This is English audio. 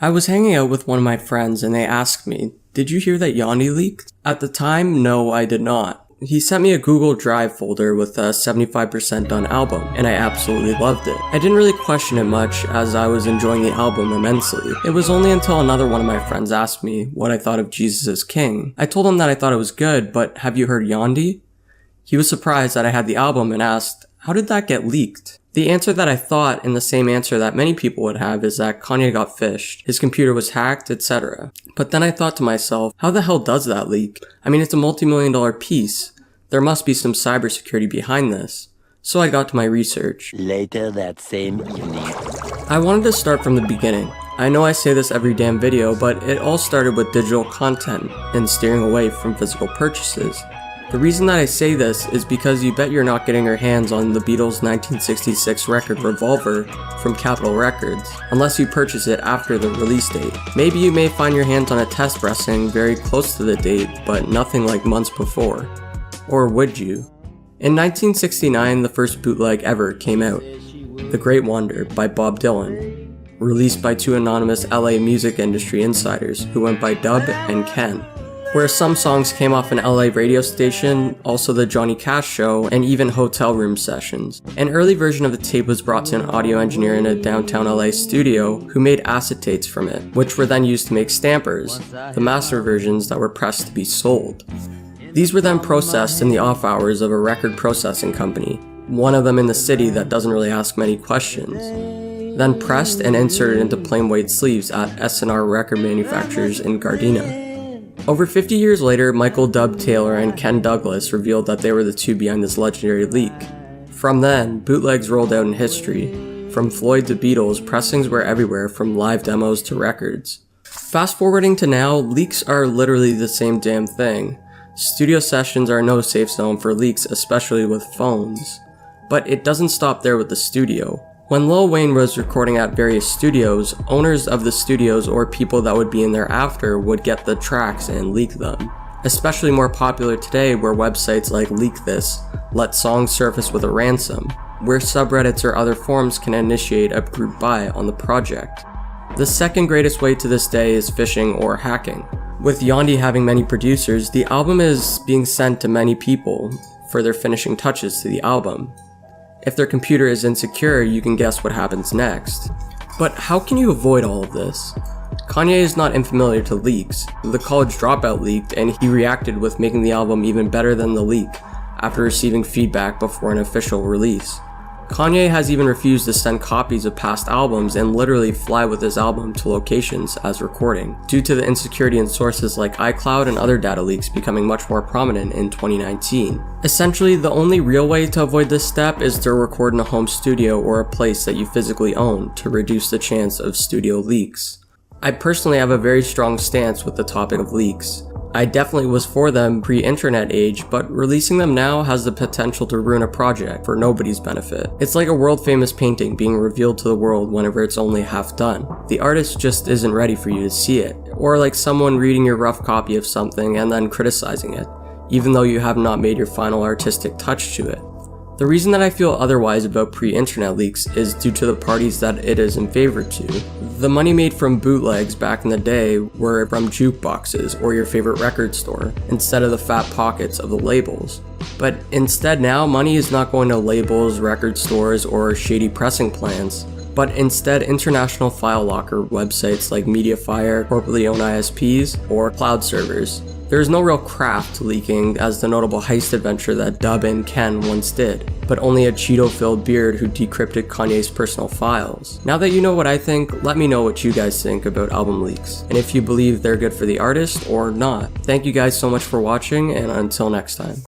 I was hanging out with one of my friends and they asked me, "Did you hear that Yandhi leaked?" At the time, no, I did not. He sent me a Google Drive folder with a 75% done album, and I absolutely loved it. I didn't really question it much as I was enjoying the album immensely. It was only until another one of my friends asked me what I thought of Jesus is King. I told him that I thought it was good, but have you heard Yandhi? He was surprised that I had the album and asked, "How did that get leaked?" The answer that I thought, and the same answer that many people would have, is that Kanye got phished, his computer was hacked, etc. But then I thought to myself, how the hell does that leak? I mean, it's a multi-million-dollar piece. There must be some cybersecurity behind this. So I got to my research. Later that same evening. I wanted to start from the beginning. I know I say this every damn video, but it all started with digital content and steering away from physical purchases. The reason that I say this is because you bet you're not getting your hands on the Beatles' 1966 record Revolver from Capitol Records, unless you purchase it after the release date. Maybe you may find your hands on a test pressing very close to the date, but nothing like months before. Or would you? In 1969, the first bootleg ever came out, The Great Wonder by Bob Dylan, released by two anonymous LA music industry insiders who went by Dub and Ken. Where some songs came off an LA radio station, also the Johnny Cash show, and even hotel room sessions. An early version of the tape was brought to an audio engineer in a downtown LA studio who made acetates from it, which were then used to make stampers, the master versions that were pressed to be sold. These were then processed in the off hours of a record processing company, one of them in the city that doesn't really ask many questions. Then pressed and inserted into plain white sleeves at S&R record manufacturers in Gardena. Over 50 years later, Michael Dub Taylor and Ken Douglas revealed that they were the two behind this legendary leak. From then, bootlegs rolled out in history. From Floyd to Beatles, pressings were everywhere from live demos to records. Fast forwarding to now, leaks are literally the same damn thing. Studio sessions are no safe zone for leaks, especially with phones. But it doesn't stop there with the studio. When Lil Wayne was recording at various studios, owners of the studios or people that would be in there after would get the tracks and leak them. Especially more popular today where websites like Leak This let songs surface with a ransom, where subreddits or other forums can initiate a group buy on the project. The second greatest way to this day is phishing or hacking. With Yandhi having many producers, the album is being sent to many people for their finishing touches to the album. If their computer is insecure, you can guess what happens next. But how can you avoid all of this? Kanye is not unfamiliar to leaks. The College Dropout leaked, and he reacted with making the album even better than the leak after receiving feedback before an official release. Kanye has even refused to send copies of past albums and literally fly with his album to locations as recording, due to the insecurity in sources like iCloud and other data leaks becoming much more prominent in 2019. Essentially, the only real way to avoid this step is to record in a home studio or a place that you physically own to reduce the chance of studio leaks. I personally have a very strong stance with the topic of leaks. I definitely was for them pre-internet age, but releasing them now has the potential to ruin a project for nobody's benefit. It's like a world-famous painting being revealed to the world whenever it's only half done. The artist just isn't ready for you to see it. Or like someone reading your rough copy of something and then criticizing it, even though you have not made your final artistic touch to it. The reason that I feel otherwise about pre-internet leaks is due to the parties that it is in favor to. The money made from bootlegs back in the day were from jukeboxes or your favorite record store, instead of the fat pockets of the labels. But instead now, money is not going to labels, record stores, or shady pressing plants, but instead international file locker websites like Mediafire, corporately owned ISPs, or cloud servers. There is no real craft to leaking as the notable heist adventure that Dub and Ken once did, but only a Cheeto-filled beard who decrypted Kanye's personal files. Now that you know what I think, let me know what you guys think about album leaks, and if you believe they're good for the artist or not. Thank you guys so much for watching, and until next time.